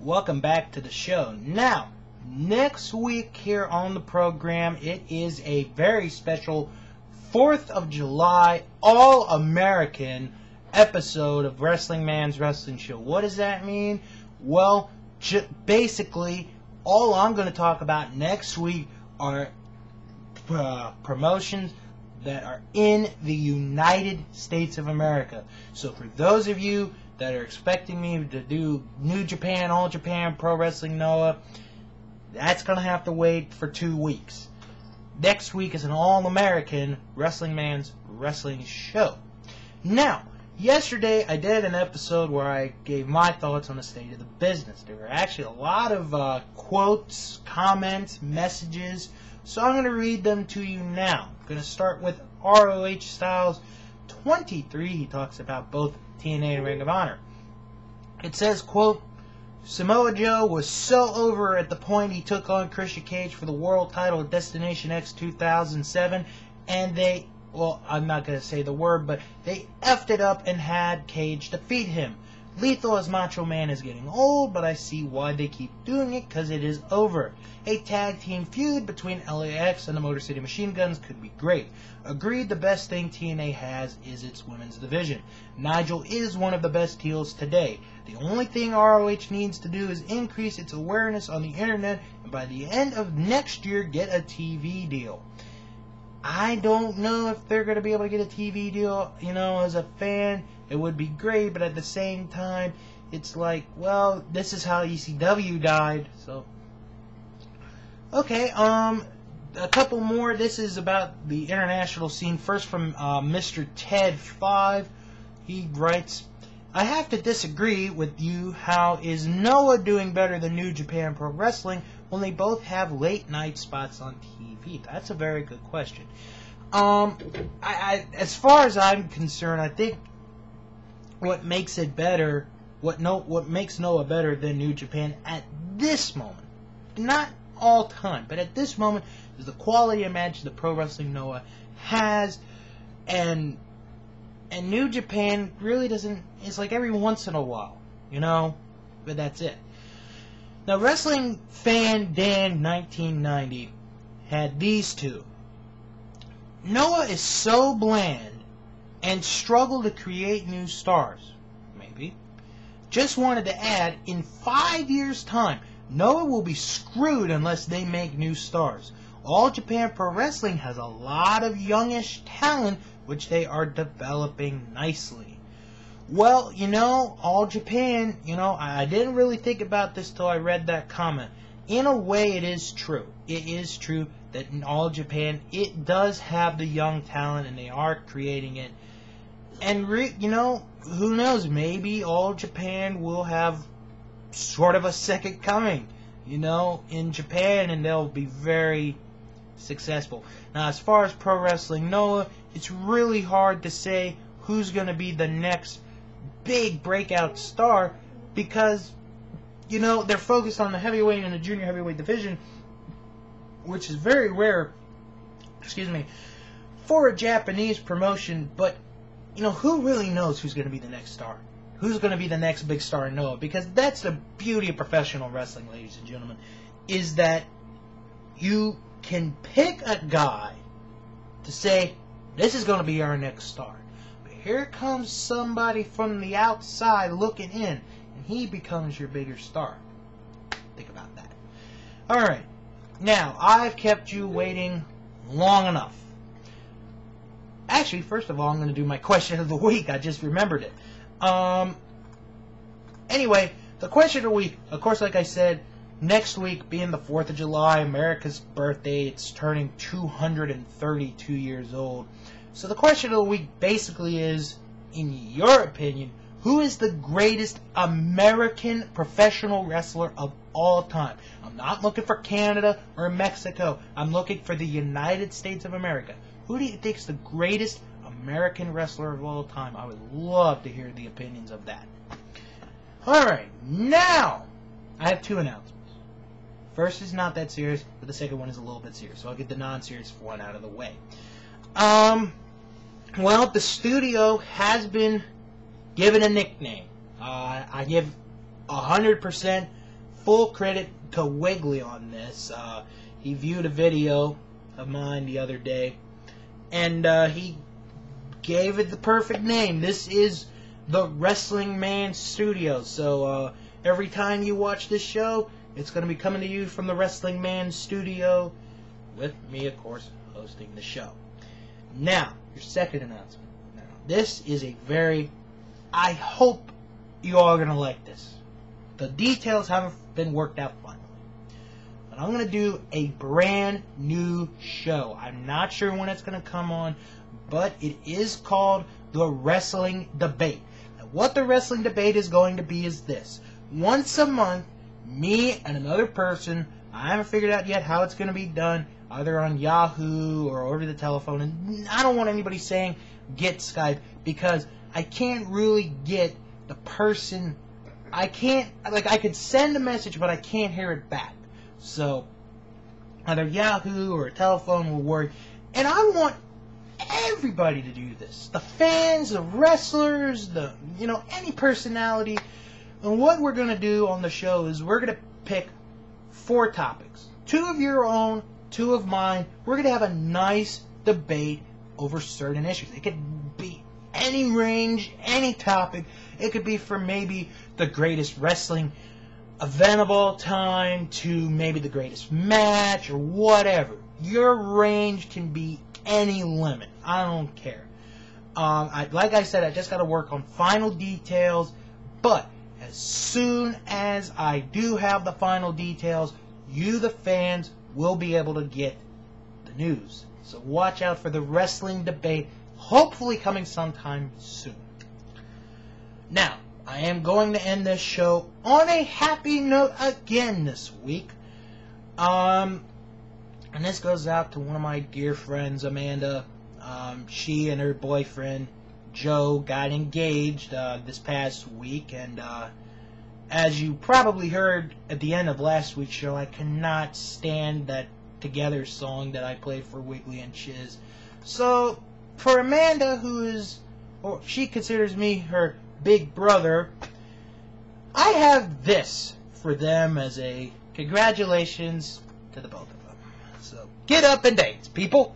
Welcome back to the show. Now, next week here on the program, it is a very special 4th of July All-American episode of Wrestling Man's Wrestling Show. What does that mean? Well, basically, all I'm going to talk about next week are promotions that are in the United States of America. So for those of you that are expecting me to do New Japan, All Japan, Pro Wrestling Noah, that's going to have to wait for 2 weeks. Next week is an All-American Wrestling Man's Wrestling Show. Now, yesterday I did an episode where I gave my thoughts on the state of the business. There were actually a lot of quotes, comments, messages, so I'm going to read them to you now. I'm going to start with ROH Styles 23. He talks about both TNA and Ring of Honor. It says, quote, Samoa Joe was so over at the point he took on Christian Cage for the world title at Destination X 2007, and they, well, I'm not going to say the word, but they effed it up and had Cage defeat him. Lethal as Macho Man is getting old, but I see why they keep doing it, because it is over. A tag team feud between LAX and the Motor City Machine Guns could be great. Agreed, the best thing TNA has is its women's division. Nigel is one of the best heels today. The only thing ROH needs to do is increase its awareness on the internet, and by the end of next year, get a TV deal. I don't know if they're going to be able to get a TV deal. You know, as a fan, it would be great, but at the same time, it's like, well, this is how ECW died, so. Okay, a couple more. This is about the international scene. First from Mr. Ted 5. He writes, I have to disagree with you. How is Noah doing better than New Japan Pro Wrestling when they both have late night spots on TV? That's a very good question. As far as I'm concerned, I think what makes it better, what makes Noah better than New Japan at this moment, not all time, but at this moment, is the quality of match that Pro Wrestling Noah has, and New Japan really doesn't. It's like every once in a while, you know, but that's it. Now, Wrestling Fan Dan 1990 had these two. Noah is so bland and struggled to create new stars. Maybe. Just wanted to add, in 5 years' time, Noah will be screwed unless they make new stars. All Japan Pro Wrestling has a lot of youngish talent, which they are developing nicely. Well, you know, All Japan, you know, I didn't really think about this till I read that comment. In a way, it is true. It is true that in All Japan, it does have the young talent, and they are creating it. And, you know, who knows, maybe All Japan will have sort of a second coming, you know, in Japan, and they'll be very successful. Now, as far as Pro Wrestling Noah, it's really hard to say who's going to be the next big breakout star, because, you know, they're focused on the heavyweight and the junior heavyweight division, which is very rare, for a Japanese promotion. But, you know, who really knows who's going to be the next star? Who's going to be the next big star in Noah? Because that's the beauty of professional wrestling, ladies and gentlemen, is that you can pick a guy to say, this is going to be our next star. But here comes somebody from the outside looking in, and he becomes your bigger star. Think about that. Alright, now, I've kept you waiting long enough. Actually, first of all, I'm going to do my question of the week. I just remembered it. Anyway, the question of the week, of course, like I said, next week being the 4th of July, America's birthday, it's turning 232 years old. So the question of the week basically is, in your opinion, who is the greatest American professional wrestler of all time? I'm not looking for Canada or Mexico. I'm looking for the United States of America. Who do you think is the greatest American wrestler of all time? I would love to hear the opinions of that. Alright, now I have two announcements. First is not that serious, but the second one is a little bit serious. So I'll get the non-serious one out of the way. Well, the studio has been given a nickname. I give 100% full credit to Wiggly on this. He viewed a video of mine the other day, and he gave it the perfect name. This is the Wrestling Man Studio. So every time you watch this show, it's going to be coming to you from the Wrestling Man Studio, with me, of course, hosting the show. Now, your second announcement. Now, this is a I hope you all are going to like this. The details haven't been worked out finally. But I'm going to do a brand new show. I'm not sure when it's going to come on, but it is called The Wrestling Debate. Now, what The Wrestling Debate is going to be is this. Once a month, me and another person, I haven't figured out yet how it's going to be done, either on Yahoo or over the telephone, and I don't want anybody saying get Skype, because I can't really get the person. I could send a message, but I can't hear it back. So either Yahoo or a telephone will work, and I want everybody to do this. The fans, the wrestlers, any personality. And what we're going to do on the show is we're going to pick 4 topics. 2 of your own, 2 of mine. We're going to have a nice debate over certain issues. It could be any range, any topic. It could be from maybe the greatest wrestling event of all time to maybe the greatest match or whatever. Your range can be any limit. I don't care. Like I said, I just got to work on final details, but as soon as I do have the final details, you, the fans, will be able to get the news. So watch out for the Wrestling Debate, hopefully coming sometime soon. Now, I am going to end this show on a happy note again this week. And this goes out to one of my dear friends, Amanda. She and her boyfriend, Joe, got engaged this past week, and as you probably heard at the end of last week's show, I cannot stand that Together song that I played for Wiggly and Chiz. So, for Amanda, she considers me her big brother, I have this for them as a congratulations to the both of them. So, get up and dance, people!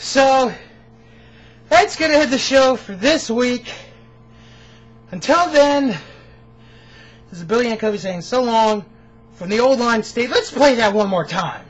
So, that's going to hit the show for this week. Until then, this is Billy and Covey saying so long from the Old Line State. Let's play that one more time.